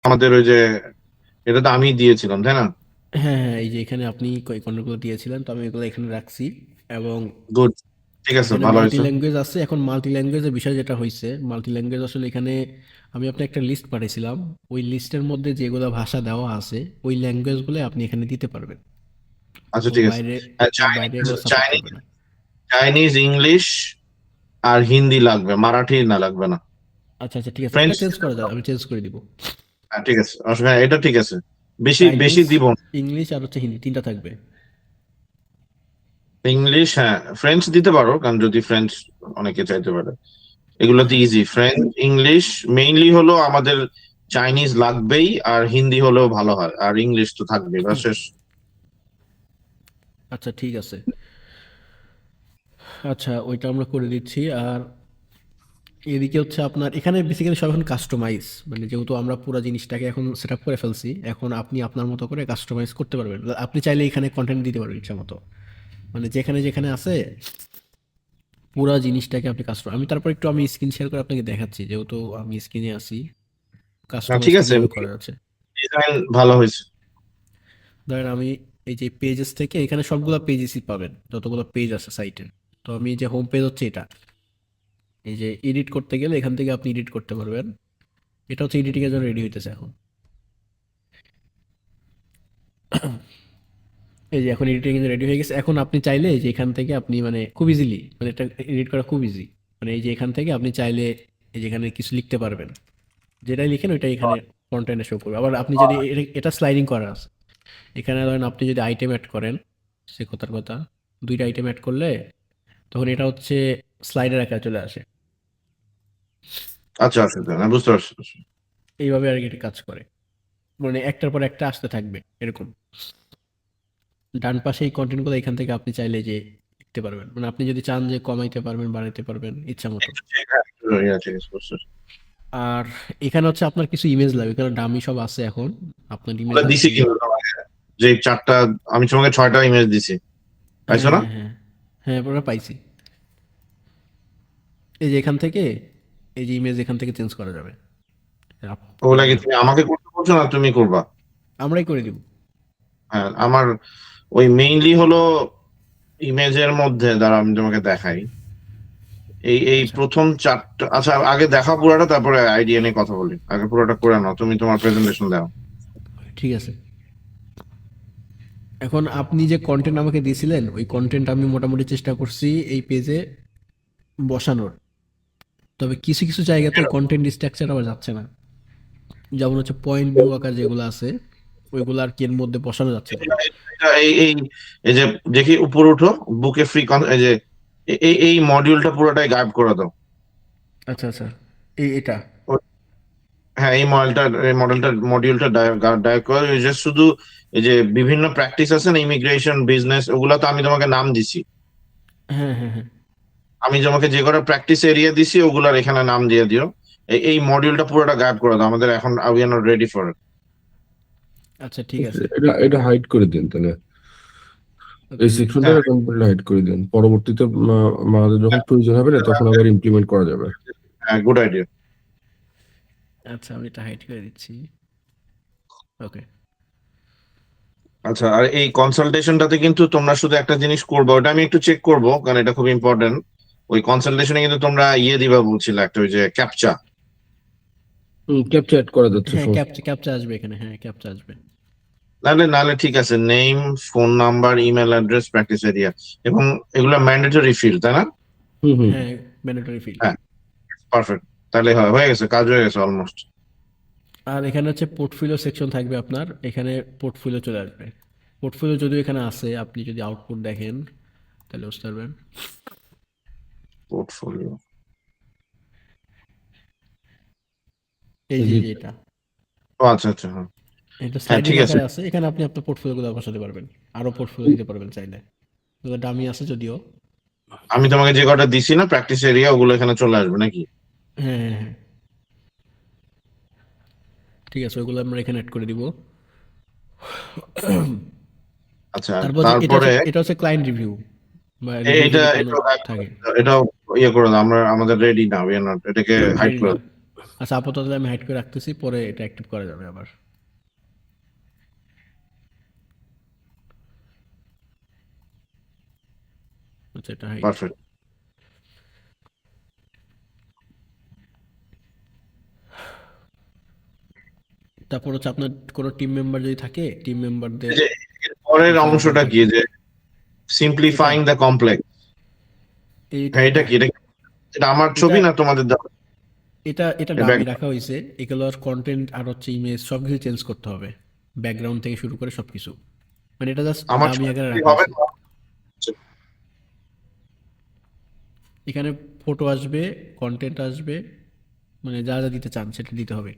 আমাদের ওই যে এটা তো আমি দিয়েছিলাম, তাই না? হ্যাঁ, হ্যাঁ, এই যে এখানে আপনি কন্টেন্টগুলো দিয়েছিলেন, তো আমি এগুলো এখানে রাখছি। এবং গুড। ঠিক আছে, এখানে ভালো মাল্টি হয়েছে। ল্যাঙ্গুয়েজ আছে। এখন মাল্টি ল্যাঙ্গুয়েজের বিষয় যেটা হয়েছে, মাল্টি ল্যাঙ্গুয়েজ আসলে এখানে আমি আপনাকে একটা লিস্ট পাঠিয়েছিলাম। ওই লিস্টের মধ্যে যেগুলো ভাষা দেওয়া আছে, ওই ল্যাঙ্গুয়েজগুলো আপনি এখানে দিতে পারবেন। আচ্ছা, ওর ঠিক আছে। বাইরে ওর বাইরে চাইনিজ এগুলো সাপোর্ট চাইনিজ করবে না। চাইনিজ, ইংলিশ আর হিন্দি লাগবে, মারাঠি না লাগবে না। আচ্ছা, আচ্ছা, ঠিক আছে, এটা ফ্রেঞ্চ। চেঞ্জ করা যায়, আমি চেঞ্জ করে দিব। হ্যাঁ, ঠিক আছে, অসুবিধা নেই, এটা ঠিক আছে। বেশি বেশি চাইনিজ, দিব না। ইংলিশ আর হচ্ছে হিন্দি, তিনটা থাকবে। ইংলিশ, হ্যাঁ, ফ্রেঞ্চ দিতে পারো, কারণ যদি ফ্রেঞ্চ অনেকে চাইতে পারে। এগুলোতে হ্যাঁ, ইজি, ফ্রেঞ্চ, ইংলিশ মেইনলি হলো আমাদের। চাইনিজ লাগবেই, আর হিন্দি হলেও ভালো হয়, আর ইংলিশ তো থাকবেই, বা শেষ। আচ্ছা, ঠিক আছে। আচ্ছা, ওইটা আমরা করে দিচ্ছি। আর এদিকে হচ্ছে আপনার এখানে বেসিক্যালি সব এখন কাস্টমাইজ, মানে যেহেতু আমরা পুরো জিনিসটাকে এখন সেট আপ করে ফেলছি, এখন আপনি আপনার মতো করে কাস্টমাইজ করতে পারবেন। আপনি চাইলে এখানে কন্টেন্ট দিতে পারবেন ইচ্ছা মতো, মানে যেখানে যেখানে আছে পুরো জিনিসটাকে আপনি কাস্টমাইজ। আমি স্ক্রিন শেয়ার করে আপনাকে দেখাচ্ছি, যেহেতু আমি স্ক্রিনে আছি, না, ঠিক কাস্টমাইজটা আছে, কীভাবে করা যাচ্ছে। ডিজাইন ভালো হয়েছে। ধরেন আমি এই যে পেজেস থেকে এখানে সবগুলো পেজেসই পাবেন, যতগুলো পেজ আছে সাইটে। তো আমি যে হোম পেজ হচ্ছে এটা, এই যে এডিট করতে গেলে এখান থেকে আপনি এডিট করতে পারবেন। এটা হচ্ছে এডিটিং এর জন্য রেডি হইতেছে এখন। এই যে এখন এডিটিং রেডি হয়ে গেছে। এখন আপনি চাইলে যে এখান থেকে আপনি মানে খুব ইজিলি, মানে এটা এডিট করা খুব ইজি। মানে এই যে এখান থেকে আপনি চাইলে এই যে এখানে কিছু লিখতে পারবেন, যেটাই লিখেন ওইটাই এখানে ফন্টেনে শো করবে। আবার আপনি যদি এটা স্লাইডিং করা আছে, এখানে ধরেন আপনি যদি আইটেম অ্যাড করেন, সে কথার কথা, দুইটা আইটেম অ্যাড করলে তখন এটা হচ্ছে স্লাইডের আকারে চলে আসে। আচ্ছা, আচ্ছা, না, বুঝতে পারছি। এইভাবে আর কি এটা কাজ করে, মানে একটার পর একটা আসতে থাকবে এরকম। ডান পাশে এই কন্টেন্টগুলো এখান থেকে আপনি চাইলে যে লিখতে পারবেন, মানে আপনি যদি চান যে কমাইতে পারবেন, বাড়াইতে পারবেন ইচ্ছা মতো। হ্যাঁ, ঠিক আছে, বুঝতে পারছি। আর এখানে হচ্ছে আপনার কিছু ইমেজ লাগবে, এখানে ডামি সব আছে এখন। আপনার ইমেজ ওগুলো দিছি লাগবে। কিন্তু তোমাকে, যে চারটা, আমি তোমাকে 6টা ইমেজ দিছি, পাইছো হ্যাঁ, না? হ্যাঁ, হ্যাঁ, হ্যাঁ, ওরা পাইছি। এই যে এখান থেকে এই যে ইমেজ এখান থেকে চেঞ্জ করা যাবে। ওগুলা মানে কি তুমি আমাকে করতে বলছো না তুমি করবা? আমরাই করে দিব। হ্যাঁ, আমার ওই মেইনলি হলো ইমেজের মধ্যে, দ্বারা আমি তোমাকে দেখাই। এই আচ্ছা, প্রথম চারটা, আচ্ছা, আগে দেখা পুরোটা, তারপরে আইডিয়া নিয়ে কথা বলি। আগে পুরোটা করে নাও, তুমি তোমার প্রেজেন্টেশন দাও। ঠিক আছে। এখন আপনি যে কন্টেন্ট আমাকে দিয়েছিলেন, ওই কন্টেন্ট আমি মোটামুটি চেষ্টা করছি এই পেজে বসানোর। তবে কিছু কিছু জায়গাতে কন্টেন্ট স্ট্রাকচার আবার যাচ্ছে না, যেমন হচ্ছে পয়েন্ট ভিউ আকার যেগুলো আছে, ওইগুলো আর কি এর মধ্যে বসানো যাচ্ছিল না। এই এই এই যে, দেখি উপরে উঠো, বুকে ফ্রি, এই যে এই মডিউলটা পুরোটাই গায়েব করে দাও। আচ্ছা, আচ্ছা, এটা। হ্যাঁ, এই মডিউলটা ডায়োগ করে, এই যে শুধু এই যে বিভিন্ন প্র্যাকটিস আছে না, ইমিগ্রেশন, বিজনেস, ওগুলা তো আমি তোমাকে নাম দিছি। হ্যাঁ, হ্যাঁ, হ্যাঁ। আমি তোমাকে যে কটা প্র্যাকটিস এরিয়া দিছি, ওগুলার এখানে নাম দিয়ে দিও। এই মডিউলটা পুরোটা গায়েব করে দাও, আমাদের এখন we are not ready for it. আচ্ছা, ঠিক আছে। এটা এটা হাইড করে দিন তাহলে। এই ওকে। সেকশনটা হ্যাঁ, কমপ্লিটলি হাইড করে দিন, পরবর্তীতে আমাদের যখন প্রয়োজন হবে না তখন আবার ইমপ্লিমেন্ট করা যাবে। হ্যাঁ, গুড আইডিয়া। আচ্ছা, আমি এটা হাইড করে দিচ্ছি। ওকে। আচ্ছা, আর এই কনসালটেশনটাতে কিন্তু তোমরা শুধু একটা জিনিস করবে, ওটা আমি একটু চেক করবো, কারণ এটা খুব ইম্পর্টেন্ট। ওই কনসালটেশনে কিন্তু তোমরা দিবা বলছিলে, একটা ওই যে ক্যাপচা। ক্যাপচা অ্যাড করা যাচ্ছে, হ্যাঁ, সমস্যা ক্যাপচা ক্যাপচা আসবে এখানে, হ্যাঁ ক্যাপচা আসবে। নাহলে নাহলে ঠিক আছে, name, phone number, email address, practice area, এবং এগুলো ম্যান্ডেটরি ফিল্ড, তাই না? হুম, হুম। হ্যাঁ, ম্যান্ডেটরি ফিল্ড। হ্যাঁ, পারফেক্ট। তাহলে হয়ে গেছে, কাজ হয়ে গেছে অলমোস্ট। আর এখানে হচ্ছে পোর্টফোলিও সেকশন থাকবে আপনার, এখানে পোর্টফোলিও চলে আসবে। পোর্টফোলিও যদিও এখানে আছে, আপনি যদি আউটপুট দেখেন তাহলে বুঝতে পারবেন। পোর্টফোলিও। এই এই যে যে যে এটা ও, আচ্ছা, আচ্ছা, হ্যাঁ। এটা হ্যাঁ, স্লাইডিং ঠিক আছে। আকারে আছে, এখানে আপনি আপনার পোর্টফোলিওগুলো বসাতে পারবেন। আরো পোর্টফোলিও দিতে পারবেন চাইলে। এগুলো ডামি আছে যদিও। আমি তোমাকে যে কটা দিছি না প্র্যাকটিস এরিয়া, ওগুলো এখানে চলে আসবে নাকি? হ্যাঁ, হ্যাঁ, হ্যাঁ, ঠিক আছে, ওইগুলো আমরা এখানে অ্যাড করে দিব। আচ্ছা, তারপর যে তারপরে এটা হচ্ছে ক্লায়েন্ট রিভিউ বা রিভিউ এটা যদি কোনো এটাও থাকে। এটাও ইয়ে করে দাও, আমাদের রেডি না, উই আর নট, এটাকে হাইড রেডি করে না। দাও। আচ্ছা আপাতত আমি হাইড করে রাখতেছি, পরে এটা অ্যাক্টিভ করা যাবে আবার। আচ্ছা এটা হাইড। পারফেক্ট। তারপর হচ্ছে আপনার কোনো টিম মেম্বার যদি থাকে, টিম মেম্বারদের পরের বিষয়ে অংশটা কি, যে সিম্পলিফাইং দ্য কমপ্লেক্স, এইটা এটা কি, এটা আমার এটা ছবি না তোমাদের দেওয়া? এটা এটা এই ডামি back- রাখা হয়েছে। এগুলোর কন্টেন্ট আর হচ্ছে ইমেজ সবকিছু চেঞ্জ করতে হবে, ব্যাকগ্রাউন্ড থেকে শুরু করে সবকিছু। মানে এটা জাস্ট আমার ডামি আকারে ছবি রাখা হবে হয়েছে। না? এখানে ফটো আসবে, কন্টেন্ট আসবে, মানে যা যা দিতে চান সেটা দিতে হবে।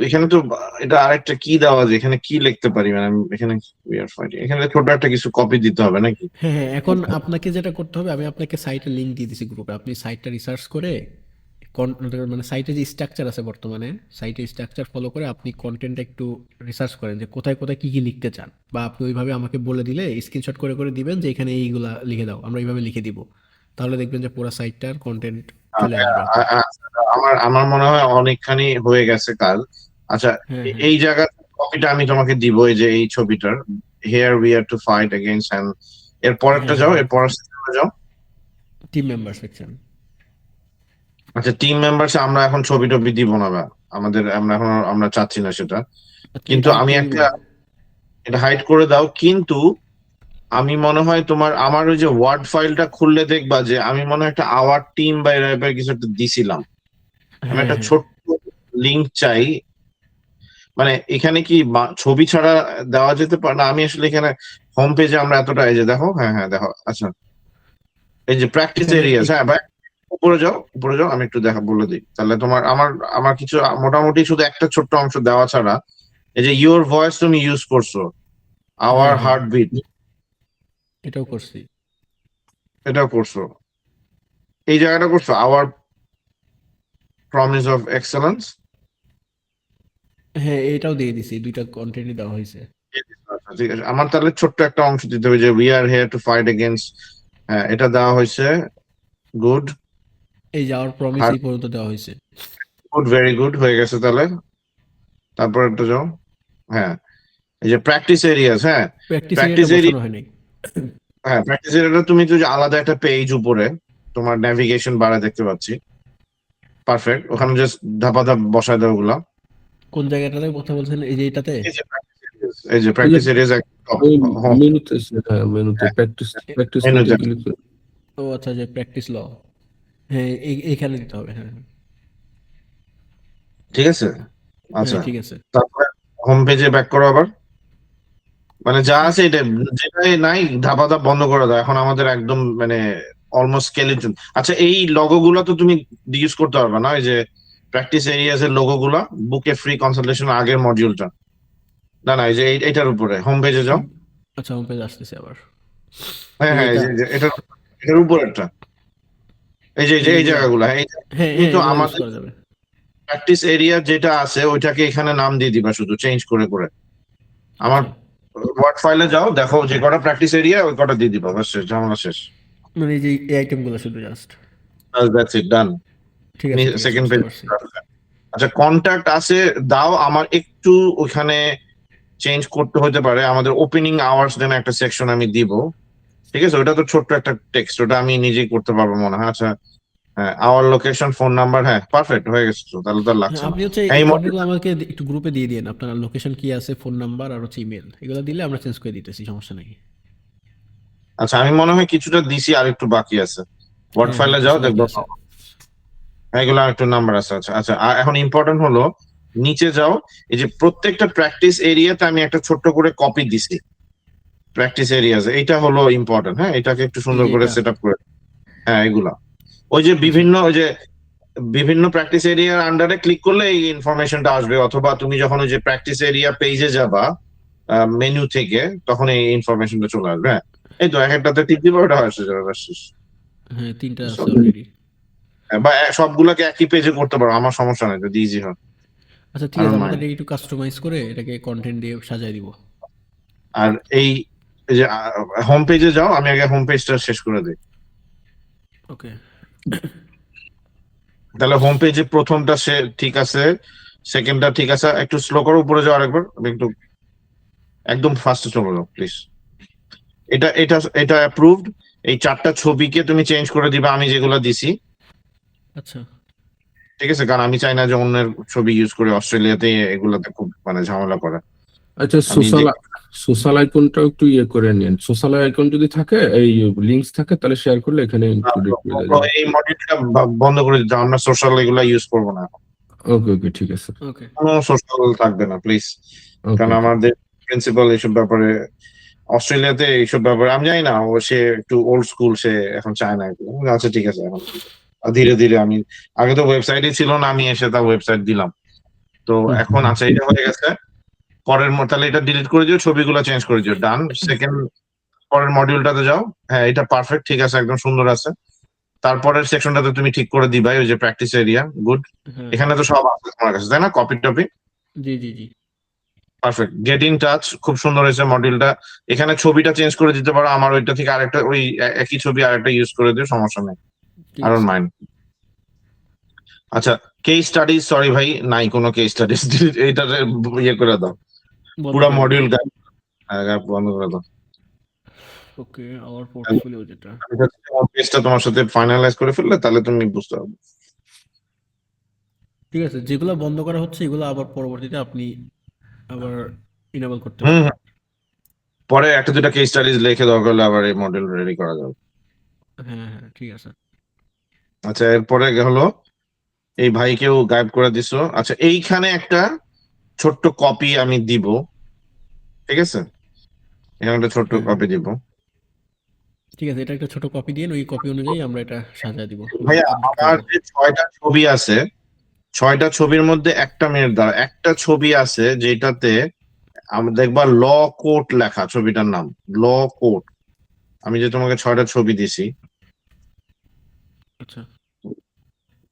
এখানে তো এটা আরেকটা কি দেওয়া আছে, এখানে কি লিখতে পারি, মানে এখানে we are fighting, এখানে ছোট একটা কিছু কপি দিতে হবে নাকি? হ্যাঁ হ্যাঁ, এখন আপনাকে যেটা করতে হবে, আমি আপনাকে সাইটের লিঙ্ক দিয়ে দিছি গ্রুপে, আপনি সাইটটা রিসার্চ করে মানে সাইটে যে স্ট্রাকচার আছে বর্তমানে, সাইটে স্ট্রাকচার ফলো করে আপনি কন্টেন্ট একটু রিসার্চ করেন যে কোথায় কোথায় কি কি লিখতে চান, বা আপনি ওইভাবে আমাকে বলে দিলে স্ক্রিনশট করে করে দিবেন যে এখানে এইগুলা লিখে দাও, আমরা এইভাবে লিখে দিব। তাহলে দেখবেন যে পুরো সাইটটার কন্টেন্ট চলে আসবে আপনার। আমার আমার মনে হয় অনেকখানি হয়ে গেছে কাজ। আচ্ছা, হ্যাঁ হ্যাঁ এই জায়গা কপিটা আমি তোমাকে দিব, এই যে এই ছবিটার here we are to fight against, and এর পরেরটা হ্যাঁ যাও, হ্যাঁ, এর পরের সেকশনে যাও। Team member section. আচ্ছা, টিম মেম্বারস আমরা এখন ছবি টবি দিব না, বা আমরা চাচ্ছি না সেটা। আচ্ছা কিন্তু এটা আমি করে একটা, দিবেন। এটা হাইড করে দাও, কিন্তু আমি মনে হয় আমার ওই যে ওয়ার্ড ফাইলটা খুললে দেখবা যে আমি মনে হয় একটা আওয়ার টিম বা এর কিছু একটা দিছিলাম। আমি হ্যাঁ একটা হ্যাঁ, ছোট্ট লিংক চাই, মানে এখানে কি ছবি ছাড়া দেওয়া যেতে পারে না? আমি আসলে এখানে হোম পেজে আমরা এতটা, এই যে দেখো, হ্যাঁ হ্যাঁ দেখো, আচ্ছা এই যে প্র্যাকটিস এখানে এরিয়াস, হ্যাঁ ভাই, উপরে যাও, আমি একটু বলে দিই তাহলে তোমার, আমার কিছু মোটামুটি শুধু একটা ছোট্ট অংশ দেওয়া ছাড়া, এই যে ইউর ভয়েস তুমি ইউজ করছো, আওয়ার হ্যাঁ হ্যাঁ, হার্টবিট, এটাও করছি। এটাও করছো, এই জায়গাটা করছো, আওয়ার প্রমিস অফ এক্সেলেন্স। হ্যাঁ এটাও দিয়ে দিছি, দুইটা কন্টেন্টই দেওয়া হয়েছে। ঠিক আছে, আমার তাহলে ছোট্ট একটা অংশ দিতে হবে, যে we are here two fight against, হ্যাঁ এটা দেওয়া হয়েছে, গুড, এই যাওয়ার প্রমিস এই পর্যন্ত দেওয়া হয়েছে। গুড, ভেরি গুড, হয়ে গেছে তাহলে। তারপর একটা যাও, হ্যাঁ এই যে প্র্যাকটিস এরিয়াস, হ্যাঁ প্র্যাকটিস এরিয়াটা প্র্যাকটিস এরিয়া, বসানো হয় নাই। হ্যাঁ প্র্যাকটিস এরিয়াটা তুমি তো যে আলাদা একটা পেজ উপরে তোমার ন্যাভিগেশন বারে দেখতে পাচ্ছি, পারফেক্ট, ওখানে জাস্ট ধাপা ধাপ বসায় দাও ওগুলা। কোন জায়গাটাতে কথা বলছেন, এই যে এটাতে? এই যে প্র্যাকটিস এরিয়াস, ওই মেনুতে, হ্যাঁ মেনুতে প্র্যাকটিস মেনুতে, ক্লিক করে। ও আচ্ছা, যে প্র্যাকটিস ল, হ্যাঁ এইখানে দিতে হবে। হ্যাঁ ঠিক আছে। হ্যাঁ আচ্ছা, ঠিক আছে। তারপরে হোম পেজে ব্যাক করো আবার, মানে যা আছে এটা, যেটাই নাই ধাপা ধাপ বন্ধ করে দাও, এখন আমাদের একদম মানে অলমোস্ট স্কেলেটন। আচ্ছা, এই লোগো গুলা তো তুমি ইউজ করতে পারবে না, এই যে প্র্যাকটিস এরিয়াস এর লোগো গুলা, বুকে ফ্রি কনসালটেশন আগের মডিউলটা, না না, এই যে এইটার উপরে হোম পেজে যাও, আচ্ছা হোম পেজ আসতেছে আবার। হ্যাঁ এই যে হ্যাঁ, এই এটা, যে এটার এটার উপরেরটা, এই যে এই এইগুলা, জায়গাগুলা, হ্যাঁ হ্যাঁ কিন্তু এগুলো ইউজ আমাদের করা যাবে। প্র্যাকটিস এরিয়া যেটা আছে ওইটাকে এখানে নাম দিয়ে দিবা, শুধু চেঞ্জ করে করে। আমার আচ্ছা, ওয়ার্ড ফাইলে যাও, দেখো যে কটা প্র্যাকটিস এরিয়া ওই কটা দিয়ে দিবা, বাস শেষ, ঝামেলা শেষ। মানে এই যে এই আইটেমগুলো শুধু জাস্ট। দ্যাটস ইট, ডান। ঠিক আছে ঠিক আছে, সেকেন্ড বুঝতে পেজ। পারছি। আচ্ছা, কন্টাক্ট আছে, দাও, আমার একটু ওখানে চেঞ্জ করতে হতে পারে, আমাদের ওপেনিং আওয়ার্স দেন একটা সেকশন আমি দিব, ঠিক আছে, ওটা তো ছোট্ট একটা টেক্সট, ওটা আমি নিজেই করতে পারবো মনে হয়। আচ্ছা, হ্যাঁ আওয়ার লোকেশন, ফোন নাম্বার, হ্যাঁ পারফেক্ট হয়ে গেছে তো, তাহলে তো আর হ্যাঁ লাগছে না। আপনি হচ্ছে এই এই কন্টেন্টগুলো আমাকে একটু গ্রুপে দিয়ে দিন, আপনার লোকেশন কি আছে, ফোন নাম্বার আর হচ্ছে ইমেল, এগুলো দিলে আমরা চেঞ্জ করে দিতেছি, সমস্যা নেই। আচ্ছা, আমি মনে হয় কিছুটা দিছি, আর একটু বাকি আছে, ওয়ার্ড হ্যাঁ হ্যাঁ, ফাইলে যাও কিছু বাকি দেখবো, আছে। এগুলো একটু নাম্বার আছে। আচ্ছা আচ্ছা, আর এখন ইম্পর্টেন্ট হলো, নিচে যাও, এই যে প্রত্যেকটা প্র্যাকটিস এরিয়াতে আমি একটা ছোট্ট করে কপি দিছি, প্র্যাকটিস এরিয়াস, এইটা হলো ইম্পর্টেন্ট, হ্যাঁ এটাকে একটু এই সুন্দর যে করে এটা, সেট আপ করে, হ্যাঁ এগুলা, ওই যে আচ্ছা বিভিন্ন প্র্যাকটিস এরিয়ার আন্ডারে ক্লিক করলে এই ইনফরমেশনটা আসবে, অথবা তুমি যখন ওই যে প্র্যাকটিস এরিয়া পেজে যাবা মেনু থেকে, তখন এই ইনফরমেশনটা চলে আসবে, হ্যাঁ এই তো এক একটাতে টিপ দিবা, ওটা হয়ে যাবে, ব্যাস শেষ। হ্যাঁ, তিনটা আছে অলরেডি। বা সবগুলোকে একই পেজে করতে পারো, আমার সমস্যা নেই যদি ইজি হয়, আচ্ছা ঠিক আর আছে, আমরা মাইন্ড। তাহলে একটু কাস্টমাইজ করে এটাকে কন্টেন্ট দিয়ে সাজাই দিব। আর এই এই যে হোম পেজে যাও, আমি আগে হোম পেজটা শেষ করে দিই। ওকে, তাহলে হোম পেজে প্রথমটা সে ঠিক আছে, সেকেন্ডটা ঠিক আছে, একটু স্লো করো, উপরে যাও আরেকবার, একটু একদম ফাস্টে চলে যাও প্লিজ। এটা এটা এটা অ্যাপ্রুভড। এই 4টা ছবিকে তুমি চেঞ্জ করে দিবা আমি যেগুলো দিছি, আচ্ছা ঠিক আছে? কারণ আমি চাই না যে অন্যের ছবি ইউজ করে অস্ট্রেলিয়াতে এগুলোতে খুব মানে ঝামেলা করা। আচ্ছা, আমি সোশ্যাল আইকনটা একটু ইয়ে করে নিন। সোশ্যাল আইকন যদি থাকে, এই লিঙ্কস থাকে, তাহলে শেয়ার করলে এখানে ইনক্লুডেড করে দেওয়া যাবে। এই মডিউলটা বন্ধ করে দিতে, আমরা সোশ্যাল এগুলা ইউজ করবো না, ওকে ওকে, ঠিক আছে। ওকে কোনো সোশ্যাল থাকবে না প্লিজ। ওকে কারণ আমাদের প্রিন্সিপাল এইসব ব্যাপারে, অস্ট্রেলিয়াতে এইসব ব্যাপারে আমি জানি না, ও সে একটু ওল্ড স্কুল, সে এখন চায় না এগুলো। আচ্ছা ঠিক আছে, এখন ধীরে ধীরে আমি, আগে তো ওয়েবসাইটই ছিল না, আমি এসে তা ওয়েবসাইট দিলাম, তো এখন আচ্ছা এটা হয়ে গেছে। পরের তাহলে এটা ডিলিট করে দিও, ছবিগুলো চেঞ্জ করে দিও, ডান। সেকেন্ড পরের মডিউলটাতে যাও, হ্যাঁ এটা পারফেক্ট, ঠিক আছে, একদম সুন্দর আছে। তারপরের সেকশনটাতে তুমি ঠিক করে দিবা ওই যে প্র্যাকটিস এরিয়া, গুড। হ্যাঁ এখানে তো সব আছে তোমার কাছে, তাই না? কপি টপি, জি জি জি পারফেক্ট। গেট ইন টাচ, খুব সুন্দর হয়েছে মডিউলটা। এখানে ছবিটা চেঞ্জ করে দিতে পারো, আমার ওইটা থেকে আরেকটা, ওই একই ছবি আরেকটা ইউজ করে দিও, সমস্যা নেই, ঠিক আই ডোন্ট আছে মাইন্ড। আচ্ছা, কেস স্টাডিজ, সরি ভাই, নাই কোনো কেস স্টাডিজ, এইটা ইয়ে করে দাও, বন্ধ পুরো করে মডিউল দিবো। বন্ধ করে দাও। ওকে আমার পোর্টফোলিও যেটা পেজটা তোমার সাথে ফাইনালাইজ করে ফেললে তাহলে তুমি বুঝতে পারবে। ঠিক আছে, যেগুলো বন্ধ করা হচ্ছে এগুলো আবার পরবর্তীতে আপনি আবার ইনেবল করতে হুম পারবেন। হুম। পরে একটা দুটা কেস স্টাডিজ লিখে দরকার হলে আবার এই মডেল রেডি করা যাবে। হ্যাঁ হ্যাঁ ঠিক আছে। আচ্ছা, এরপরে হলো এই ভাইকেও গায়েব করে দিছো। আচ্ছা, এইখানে একটা ছোট্ট কপি আমি দিব, ঠিক আছে? এখানে একটা ছোট্ট হ্যাঁ কপি দিব। ঠিক আছে, এটা একটা ছোট কপি দিন, ওই কপি অনুযায়ী আমরা এটা সাজিয়ে দিব, মানে ভাইয়া, আপডেট আমার করব। যে 6টা ছবি আছে, 6টা ছবির মধ্যে একটা মিনিট দাঁড়া, একটা ছবি আছে যেটাতে আমরা দেখবা ল কোর্ট লেখা, ছবিটার নাম ল কোর্ট। আমি যে তোমাকে 6টা ছবি দিছি, আচ্ছা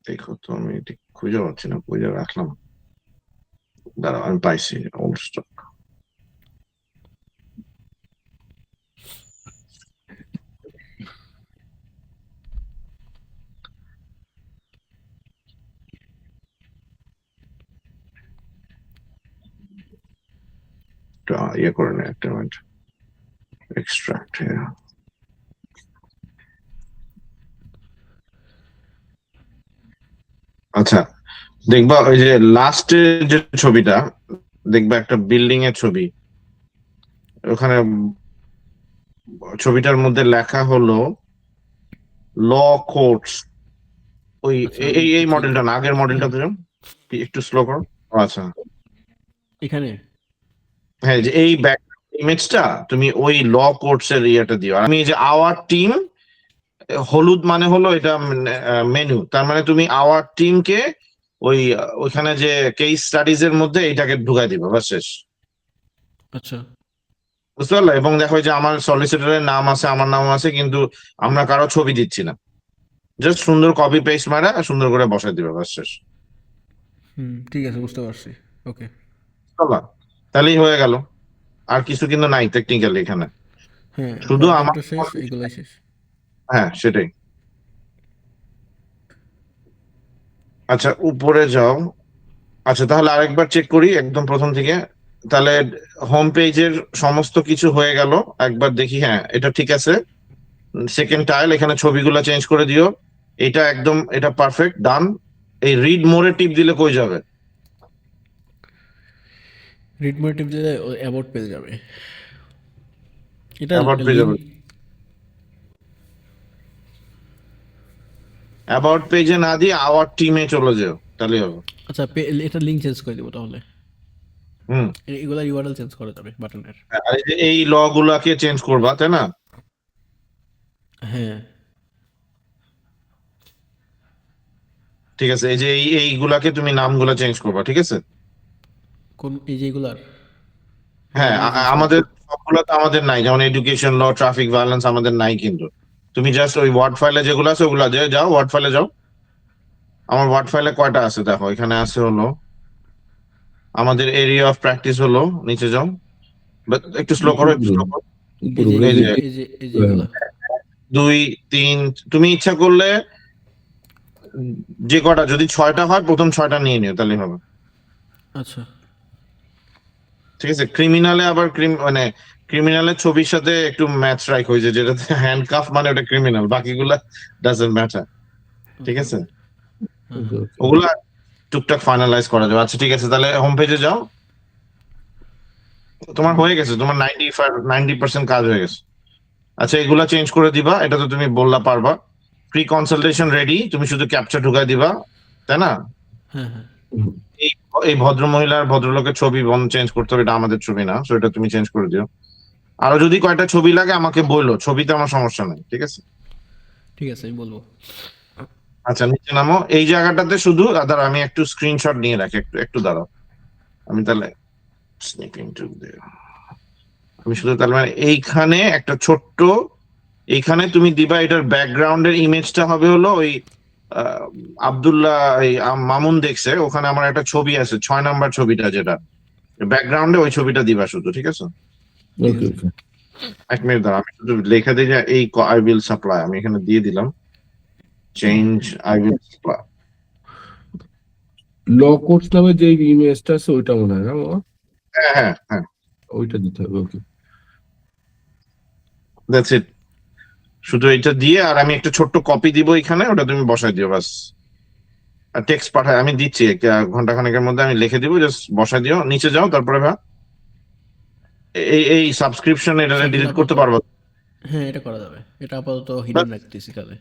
দেখো তো, আমি ঠিক খুঁজে পাচ্ছি না, খুঁজে রাখলাম, দাঁড়াও আমি পাইছি, ওল্ড স্টক। ইয়ে করে নেই একটা মিনিট, এক্সট্রাক্ট। আচ্ছা, দেখবা ওই যে লাস্টের যে ছবিটা, দেখবা একটা বিল্ডিং এর ছবি, ওখানে ছবিটার মধ্যে লেখা হলো ল কোর্টস। ওই আচ্ছা আমি এই এই দেখতেছি মডেলটা না, আগের মডেলটা তো একটু স্লো করো। ও আচ্ছা, এখানে। হ্যাঁ, যে এই ব্যাক ইমেজটা তুমি ওই ল কোর্টস এর ইয়েটা দিও। আর আমি এই যে আওয়ার টিম, হলুদ মানে হলো এটা মেনু, তার মানে তুমি আওয়ার টিমকে ওই ওইখানে যে কেস স্টাডিজ এর মধ্যে এইটাকে ঢুকাই দিবা, বাস শেষ। আচ্ছা বুঝতে পারলে? এবং দেখো যে আমার সলিসিটরের নাম আছে, আমার নাম আছে, কিন্তু আমরা কারো ছবি দিচ্ছি না, জাস্ট সুন্দর কপি পেস্ট মারা সুন্দর করে বসাই দিবে, বাস শেষ। হুম ঠিক আছে বুঝতে পারছি। ওকে চলো, তাহলেই হয়ে গেল। আর কিছু কিন্তু নাই টেকনিক্যালি এখানে, হ্যাঁ শুধু আমার, কন্টেন্টটা শেষ, এগুলাই শেষ। হ্যাঁ সেটাই। আচ্ছা উপরে যাও। আচ্ছা তাহলে আরেকবার চেক করি একদম প্রথম থেকে। তাহলে হোম পেজের সমস্ত কিছু হয়ে গেল, একবার দেখি, হ্যাঁ এটা ঠিক আছে। সেকেন্ড টাইল, এখানে ছবিগুলো চেঞ্জ করে দিও, এটা একদম, এটা পারফেক্ট, ডান। এই রিড মোরে টিপ দিলে কই যাবে? রিড মোটিভ দিলে অ্যাবাউট পেজ যাবে। এটা অ্যাবাউট পেজে, লিঙ্ক। অ্যাবাউট পেজে না দিয়ে আওয়ার টিমে চলে যাও, তাহলে হবে। আচ্ছা এটা লিঙ্ক চেঞ্জ করে দিব তাহলে। হুম। এগুলা ইউআরএল চেঞ্জ করা যাবে বাটনের। আর এই যে এই ল গুলাকে চেঞ্জ করবা, তাই না? হ্যাঁ ঠিক আছে, এই যে এইগুলাকে তুমি নামগুলা চেঞ্জ করবা, ঠিক আছে? কোন এই যে এগুলার? হ্যাঁ হ্যাঁ, এগুলো চেঞ্জ করবো। আমাদের সবগুলো তো আমাদের নাই, যেমন এডুকেশন ল, ট্রাফিক ভায়োলেন্স আমাদের নাই, কিন্তু তুমি জাস্ট ওই ওয়ার্ড ফাইলে যেগুলো আছে ওগুলা যাও, ওয়ার্ড ফাইলে যাও। আমার ওয়ার্ড ফাইলে কয়টা আছে দেখো, এখানে আছে হলো আমাদের এরিয়া অফ প্র্যাকটিস, হলো নিচে যাও, একটু স্লো করো, একটু স্লো করো। এই যে উপরে এই যে এই যে এগুলা। 2 3, তুমি ইচ্ছা করলে যে কটা যদি 6টা হয় প্রথম 6টা নিয়ে নিও তাহলে হবে। আচ্ছা ঠিক আছে, ক্রিমিনালে আবার মানে ক্রিমিনালের ছবির সাথে একটু ম্যাচ রাইখ হয়েছে, যেটাতে হ্যান্ডকাফ মানে ওটা ক্রিমিনাল, বাকিগুলা ডাজন্ট ম্যাটার। ঠিক আছে, হ্যাঁ Okay, হ্যাঁ okay. ওগুলা টুকটাক ফাইনালাইজ করা যাবে। আচ্ছা ঠিক আছে, তাহলে হোম পেজে যাও। তোমার হয়ে গেছে, তোমার 90% কাজ হয়ে গেছে। আচ্ছা এগুলা চেঞ্জ করে দিবা, এটা তো তুমি বললা পারবা। প্রি কনসালটেশন রেডি, তুমি শুধু ক্যাপচার ঢুকাই দিবা, তাই না? হ্যাঁ হ্যাঁ এই এই ভদ্র মহিলার ভদ্রলোকের ছবি চেঞ্জ করতে হবে, এটা আমাদের ছবি না, তো এটা তুমি চেঞ্জ করে দিও। আরো যদি কয়টা ছবি লাগে আমাকে বললো, ছবিতে আমার সমস্যা নেই, ঠিক আছে? ঠিক আছে আমি বলবো। আচ্ছা নিচে নামো, এই জায়গাটাতে শুধু দাঁড়াও, আমি একটু স্ক্রিনশট নিয়ে রাখি, একটু একটু দাঁড়াও। আমি তাহলে স্নিপিং টু আমি শুধু তাহলে মানে এইখানে একটা ছোট্ট, এইখানে তুমি দিবা, এটার ব্যাকগ্রাউন্ডের ইমেজটা হবে হলো ওই আহ, আব্দুল্লাহ এই মামুন দেখছে ওখানে আমার একটা ছবি আছে, 6 নাম্বার ছবিটা, যেটা ব্যাকগ্রাউন্ডে ওই ছবিটা দিবা শুধু, ঠিক আছে? Okay, okay. 1 মিনিট দাঁড়া, আমি শুধু লেখা দিই যে এই আই উইল সাপ্লাই, আমি এখানে দিয়ে দিলাম change I will supply. Law course নামে যে ইমেজটা আছে ওইটা মনে হয় না মামা? হ্যাঁ হ্যাঁ হ্যাঁ, ওইটা দিতে হবে। ওকে, দ্যাটস ইট। শুধু এটা দিয়ে আর আমি একটা ছোট্ট কপি দিব এখানে, ওটা তুমি বসাই দিও বাস। আর টেক্সট পাঠায় আমি দিচ্ছি, ঘন্টা খানেকের মধ্যে আমি লিখে দিব, জাস্ট বসাই দিও। নিচে যাও, তারপরে এই সাবস্ক্রিপশন এটা আচ্ছা, ডিলিট এখন করতে আপাতত- পারবো? হ্যাঁ এটা করা যাবে, এটা আপাতত হিডেন রাখতেছি তাহলে।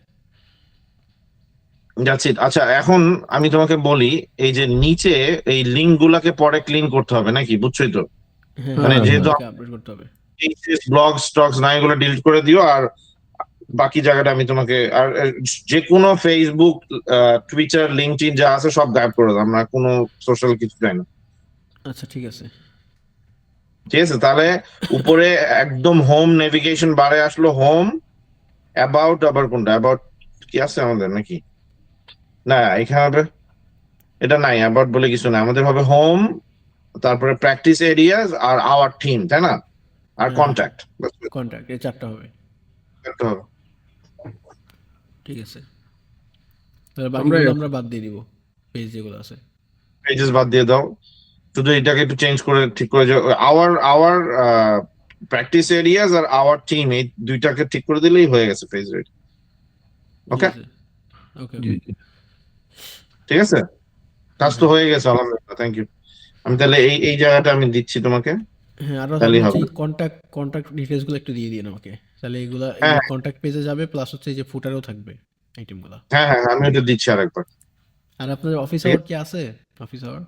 That's it. আচ্ছা এখন আমি তোমাকে বলি, এই যে নিচে এই লিঙ্ক গুলাকে পরে ক্লিন করতে হবে নাকি, বুঝছোই তো? হ্যাঁ মানে হ্যাঁ, যেহেতু আপডেট করতে হবে। ব্লগ স্টকস না, এগুলো ডিলিট করে দিও। আর বাকি জায়গাটা আমি তোমাকে, আর যে কোনো ফেসবুক, টুইটার, লিঙ্কডইন যা আছে সব গায়েব করে দাও, আমরা কোনো সোশ্যাল কিছু চাই না। আচ্ছা ঠিক আছে। ঠিক আছে, তাহলে উপরে একদম হোম নেভিগেশন বারে আসলো, হোম, অ্যাবাউট, আবার কোনটা অ্যাবাউট কি আছে আমাদের নাকি? না এখানে হবে, এটা নাই, অ্যাবাউট বলে কিছু না, আমাদের হবে হোম, তারপরে প্র্যাকটিস এরিয়াস আর আওয়ার টিম, তাই না? আর হ্যাঁ, কন্ট্যাক্ট কন্ট্যাক্ট এই 4টা হবে। হবে। ঠিক আছে, তাহলে আমরা বাকিগুলো আমরা বাদ দিয়ে দিব, পেজ যেগুলো আছে। পেজেস বাদ দিয়ে দাও, শুধু এটাকে একটু চেঞ্জ করে ঠিক করে যে আওয়ার আওয়ার প্র্যাকটিস এরিয়াস আর আওয়ার টিম, এই দুইটাকে ঠিক করে দিলেই হয়ে গেছে পেজ রেডি। ওকে, ওকে জি, জি। ঠিক আছে, কাজ তো হয়ে গেছে আলহামদুলিল্লাহ, থ্যাংক ইউ। আমি তাহলে এই এই জায়গাটা আমি দিচ্ছি তোমাকে, হ্যাঁ, আরো তাহলেই হচ্ছে হবে। কন্ট্যাক্ট ডিটেলস গুলো একটু দিয়ে দিন আমাকে, তাহলে এগুলা হ্যাঁ কন্ট্যাক্ট পেজে যাবে, প্লাস হচ্ছে যে ফুটারেও থাকবে আইটেমগুলো। হ্যাঁ হ্যাঁ, আমি ওটা দিচ্ছি আরেকবার। আর আপনার অফিস ঠিক আওয়ার কি আছে? অফিস আওয়ার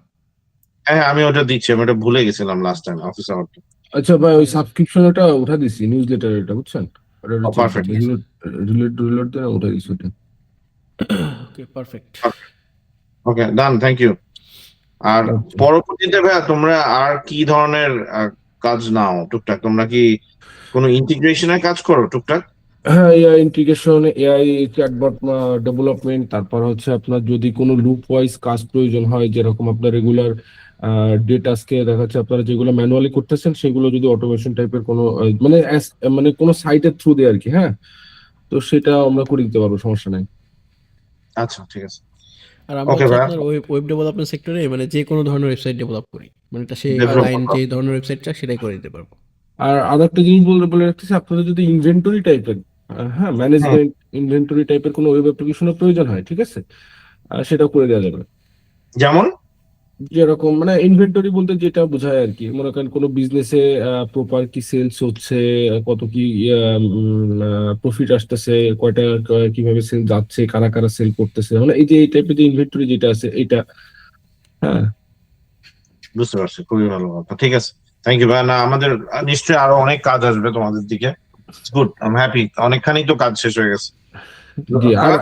হ্যাঁ হ্যাঁ, আমি ওটা দিচ্ছি, আমি ওটা ভুলে গেছিলাম লাস্ট টাইম অফিস আওয়ারটা। আচ্ছা ভাই, ওই সাবস্ক্রিপশন ওটা উঠা দিছি, নিউজ লেটার এটা বুঝছেন, ওটা Oh, perfect. রিলেট দিয়ে উঠা দিছি ওটা। Okay perfect. Okay done, thank you. আর আচ্ছা। পরবর্তীতে ভাইয়া তোমরা আর কি ধরনের কাজ নাও টুকটাক? তোমরা কি কোনো ইন্টিগ্রেশনের কাজ করো টুকটাক? হ্যাঁ, AI integration, AI chatbot development, তারপর হচ্ছে আপনার যদি কোনো লুপ ওয়াইজ কাজ প্রয়োজন হয়, যেরকম আপনার রেগুলার ডে টাস্কে দেখা যাচ্ছে আপনারা যেগুলো ম্যানুয়ালি করতেছেন সেগুলো যদি অটোমেশন টাইপের কোনো মানে কোনো সাইটের থ্রু দিয়ে আর কি, হ্যাঁ, তো সেটা আমরা করে দিতে পারবো, সমস্যা নাই। আচ্ছা ঠিক আছে, আর আমরা ওকে হচ্ছে ভাইয়া। আপনার ওয়েব ডেভেলপমেন্ট সেক্টরে মানে যে কোনো ধরনের ওয়েবসাইট ডেভেলপ করি, মানে এটা সেই Develop ক্লায়েন্ট করো। যে ধরনের ওয়েবসাইট চায় সেটাই করে দিতে পারবো। আর আরেকটা জিনিস বলে রাখতেছি, আপনাদের যদি ইনভেন্টরি টাইপের, হ্যাঁ, হুম, ম্যানেজমেন্ট ইনভেন্টরি টাইপের কোনো ওয়েব অ্যাপ্লিকেশনের প্রয়োজন হয়, ঠিক আছে, সেটাও করে দেওয়া যাবে। যেমন যেরকম মানে ইনভেন্টরি বলতে যেটা বোঝায় আর কি, মনে করেন কোনো বিজনেসে প্রপার কি সেলস হচ্ছে, কত কি প্রফিট আসতেছে, কয়টা কিভাবে সেল যাচ্ছে, কারা কারা সেল করতেছে, মানে এই যে এই টাইপের যে ইনভেন্টরি যেটা আছে এটা, হ্যাঁ। বুঝতে পারছি, খুবই ভালো কথা, ঠিক আছে, থ্যাংক ইউ ভাইয়া। না আমাদের নিশ্চয়ই আরো অনেক কাজ আসবে তোমাদের দিকে, গুড, আই এম হ্যাপি, অনেকখানি তো কাজ শেষ হয়ে গেছে। জি, আর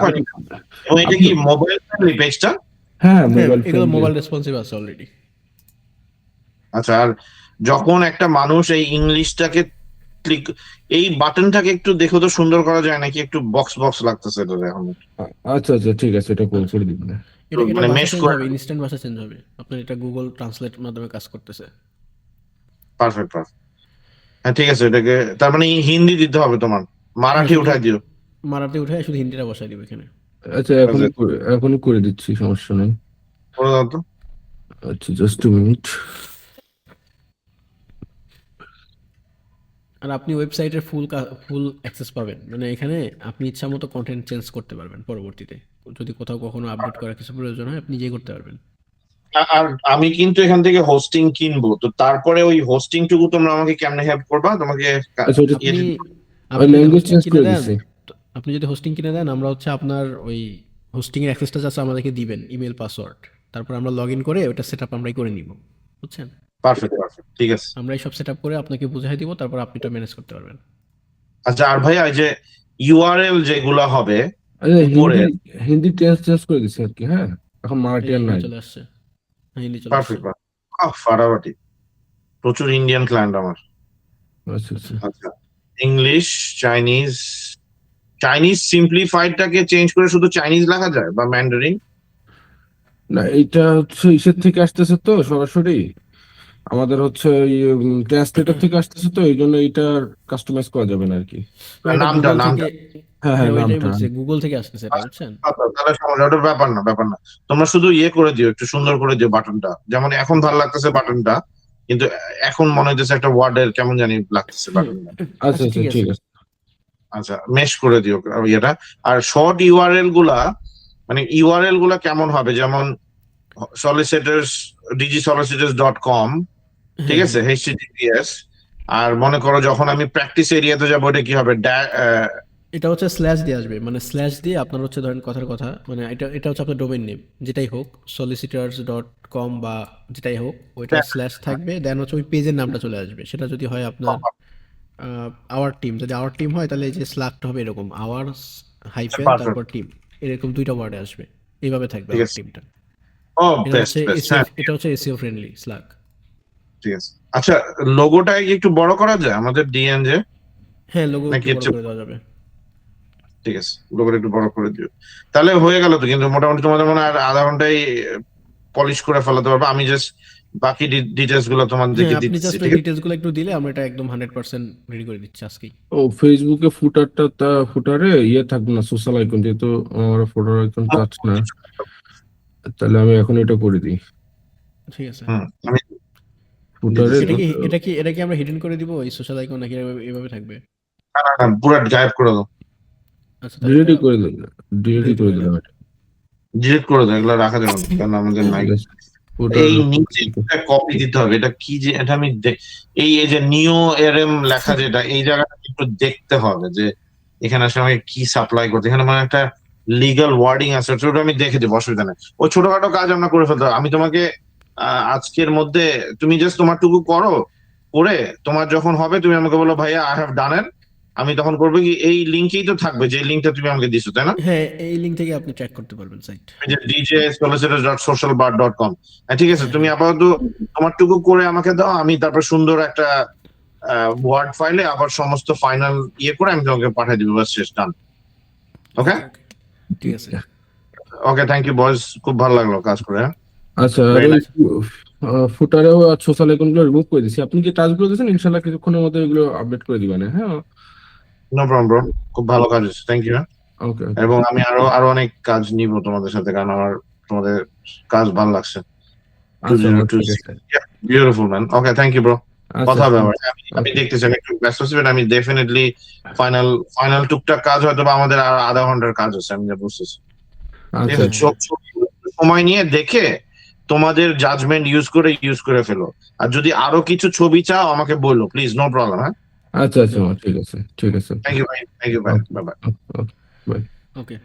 এবং এটা কি মোবাইল ফ্রেন্ডলি পেজটা? হ্যাঁ, হ্যাঁ মোবাইল এগুলো মোবাইল রেসপন্সিভ আছে অলরেডি। আচ্ছা, আর যখন একটা মানুষ এই ইংলিশটাকে ক্লিক, এই বাটনটাকে একটু দেখো তো সুন্দর করা যায় নাকি, একটু বক্স বক্স লাগতেছে এটা এখন, আচ্ছা আচ্ছা, ঠিক আছে, এটা করে দিবেন। এটা মানে ভাষা মেশ চেঞ্জ করে। হবে, ইনস্ট্যান্ট ভাষা চেঞ্জ হবে, আপনার এটা গুগল ট্রান্সলেট মাধ্যমে কাজ করতেছে। পারফেক্ট পারফেক্ট, হ্যাঁ ঠিক আছে, এটাকে তার মানে হিন্দি দিতে হবে তোমার, হ্যাঁ মারাঠি শুধু উঠাই দিও। মারাঠি উঠে শুধু হিন্দিটা বসাই দিব এখানে। আচ্ছা, এখনই করে দিচ্ছি, সমস্যা নেই। করে দাও তো। আচ্ছা, জাস্ট 2 মিনিট। আর আপনি ওয়েবসাইটের ফুল অ্যাক্সেস পাবেন, মানে এখানে আপনি ইচ্ছা মতো কন্টেন্ট চেঞ্জ করতে পারবেন পরবর্তীতে, যদি কোথাও কখনো আপডেট করার কিছু প্রয়োজন হয় আপনি নিজেই করতে পারবেন। আর আমি কিন্তু এখান থেকে হোস্টিং কিনবো, তো তারপরে ওই হোস্টিং টুকু তোমরা আমাকে কেমনে হেল্প করবা? তোমাকে আচ্ছা, ওটা আপনি আমি আপনি যদি ল্যাঙ্গুয়েজ হোস্টিং চেঞ্জ কিনে করে দেন, দিচ্ছি। আপনি যদি হোস্টিং কিনে দেন, আমরা হচ্ছে আপনার ওই হোস্টিং এর অ্যাক্সেসটা জাস্ট আমাদেরকে দিবেন, ইমেল পাসওয়ার্ড, তারপর আমরা লগ ইন করে ওটা সেট আপ আমরাই করে নিব, বুঝছেন? পারফেক্ট, পারফেক্ট, ঠিক আছে। আমরা এই সব সেট আপ করে আপনাকে বুঝাই দিব, তারপর আপনি এটা ম্যানেজ করতে পারবেন। আচ্ছা, আর ভাইয়া এই যে ইউআরএল যেগুলো হবে আচ্ছা, উপরে, হিন্দি চেঞ্জ চেঞ্জ করে দিচ্ছি আর কি। হ্যাঁ, এখন মারাঠি এই আর হিন্দি নাই। চলে আসছে, হ্যাঁ হিন্দি চলে আসছে। পারফেক্ট, ফাটাফাটি। প্রচুর ইন্ডিয়ান ক্লায়েন্ট আমার। আচ্ছা, আচ্ছা। আচ্ছা, আচ্ছা, ইংলিশ, চাইনিজ। চাইনিজ সিম্পলিফাইডটাকে চেঞ্জ করে শুধু চাইনিজ লেখা যায়, বা ম্যান্ডারিন? না, এটা হচ্ছে ইসের থেকে আসতেছে তো সরাসরি, আমাদের হচ্ছে ট্রান্সলেটর থেকে আসতেছে, তো এই জন্য এটা কাস্টমাইজ করা যাবে না আর কি। তো এটা নামটা গুগল থেকে, নামটা হ্যাঁ, হ্যাঁ, হ্যাঁ ওইটাই নামটা। বলছি, গুগল থেকে আসতেছে এটা, বুঝছেন? তাহলে সমস্যা, ওটার ব্যাপার না, ব্যাপার না। তোমরা শুধু ইয়ে করে দিও, একটু সুন্দর করে দিও বাটনটা, যেমন এখন ভালো লাগতেছে বাটনটা, কিন্তু এখন মনে হইতেছে একটা ওয়ার্ডের কেমন জানি লাগতেছে বাটনটা। আচ্ছা, আচ্ছা আচ্ছা, ঠিক আছে। ঠিক আছে। আচ্ছা, মেশ করে দিও ইয়েটা। আর শর্ট ইউআরএল গুলা, মানে ইউআরএল গুলা কেমন হবে, যেমন সলিসিটার্স, digisolicitors.com, ঠিক হ্যাঁ আছে, হ্যাঁ, HTTPS। আর মনে করো যখন আমি প্র্যাকটিস এরিয়াতে যাবো, এটা কি হবে? এটা হচ্ছে স্ল্যাশ দিয়ে আসবে, মানে স্ল্যাশ দিয়ে আপনার হচ্ছে ধরেন কথার কথা, মানে এটা হচ্ছে আপনার ডোমেইন নেম যেটাই হোক, solicitors.com বা যেটাই হোক, ওইটা স্ল্যাশ থাকবে, দেন হচ্ছে ওই পেজের নামটা চলে আসবে। সেটা যদি হয় আপনার আওয়ার টিম, যদি আওয়ার টিম হয় তাহলে এই যে স্ল্যাকটা হবে এরকম, আওয়ার্স হাইফেন পারফেক্ট, তারপর টিম, এরকম দুইটা ওয়ার্ডে আসবে, এইভাবে থাকবে ঠিক আওয়ার আছে। টিমটা। ও, এটা বেস্ট হচ্ছে বেস্ট, এসিও, হ্যাঁ, এটা হচ্ছে এসিও ফ্রেন্ডলি স্ল্যাক। ঠিক আছে। আচ্ছা, লোগোটা কি একটু বড় করা যায় আমাদের ডিএনজে, হ্যাঁ লোগো নাকি একটু এর বড় চেয়ে? করে দেওয়া যাবে। ঠিক আছে, লোগোটা একটু বড় করে দিও। তাহলে হয়ে গেল তো, কিন্তু মোটামুটি তোমাদের মনে হয় আর আধা ঘন্টায় পলিশ করে ফেলাতে পারবো। আমি জাস্ট বাকি ডিটেলস গুলো হ্যাঁ তোমাদেরকে আপনি দিচ্ছি, জাস্ট ওই ঠিক আছে? ডিটেলসগুলো একটু দিলে আমরা এটা একদম 100% রেডি করে দিচ্ছি আজকেই। ও, ফেসবুকে ফুটারে ইয়ে থাকবে না, সোশ্যাল আইকন, যেহেতু আমার ফটোর আইকন টাচ না, তাহলে আমি এখন এটা করে দিই। ঠিক আছে। হুম, আমি ফুটারে দিতেছি। এটা কি আমরা হিডেন করে দিব এই সোশ্যাল আইকন, নাকি এভাবে থাকবে? না, না, না, পুরো গায়েব করে দাও। আচ্ছা তাহলে এটা ডিলিটই করে দিলাম, ডিলিটই ডিলিট করে করে দেন। দিলাম এটা। ডিলিট করে দাও, এগুলো রাখা যাবে না, কারণ আমাদের নাই। জাস্ট ফুটার। এই নিচে একটা কপি দিতে হবে, এটা কি যে, এটা আমি এই যে নিও এরএম লেখা, যেটা এই জায়গাটা একটু দেখতে হবে যে এখানে আসলে আমাকে কি সাপ্লাই করতে, এখানে মানে একটা লিগ্যাল ওয়ার্ডিং আছে, ওটা আমি দেখে দেবো, অসুবিধা নেই। ওই ছোটখাটো কাজ আমরা করে ফেলতে হবে। আমি তোমাকে আজকের মধ্যে, তুমি জাস্ট তোমারটুকু করো, করে তোমার যখন হবে তুমি আমাকে বলো ভাইয়া আই হ্যাভ ডান ইট। আমি তখন করবো কি, এই লিঙ্কেই তো থাকবে যে লিঙ্কটা তুমি আমাকে দিছো, তাই না? হ্যাঁ এই লিঙ্ক থেকে আপনি ট্র্যাক করতে পারবেন সাইট। যে djsolicitors.socialbar.com। ঠিক আছে, হ্যাঁ তুমি হ্যাঁ আপাতত তোমারটুকু করে আমাকে দাও, আমি তারপর সুন্দর একটা ওয়ার্ড ফাইলে আবার সমস্ত ফাইনাল ইয়ে করে আমি তোমাকে পাঠিয়ে দিব, বাস শেষ, ডান। ওকে, ওকে ওকে, ঠিক আছে। ওকে, থ্যাংক ইউ বয়স, খুব ভালো লাগলো কাজ করে, হ্যাঁ। আচ্ছা, আর Very ওই nice. ফুটারেও আর সোশ্যাল আইকন গুলো রিমুভ করে দিচ্ছি। আপনি যে টাস্কগুলো দিয়েছেন, ইনশাল্লাহ কিছুক্ষণের মধ্যে এগুলো আপডেট করে দিবেন। হ্যাঁ, নো প্রবলেম ব্রো, খুব ভালো কাজ হচ্ছে, থ্যাংক ইউ। ওকে। এবং আমি আরো আরো অনেক কাজ নিব তোমাদের সাথে, কারণ আমার তোমাদের কাজ ভালো লাগছে। আচ্ছা, ঠিক আছে। Beautiful man, okay, thank you bro. আচ্ছা, কথা হবে আবার। আমি ওকে। দেখতেছি, আমি একটু ব্যস্ত আছি, but আমি ডেফিনেটলি ফাইনাল টুকটাক কাজ হয়তো বা আমাদের আর আধা ঘন্টার কাজ আছে, আমি যা বুঝতেছি। ঠিক আচ্ছা, আছে, সময় নিয়ে দেখে তোমাদের জাজমেন্ট ইউজ করে ফেলো। আর যদি আরো কিছু ছবি চাও আমাকে বলো প্লিজ, নো প্রবলেম, হ্যাঁ। আচ্ছা, আচ্ছা, ঠিক আছে, ঠিক আছে। থ্যাংক ইউ ভাই, থ্যাংক ইউ ভাই, বাই বাই। Okay, bye. ওকে।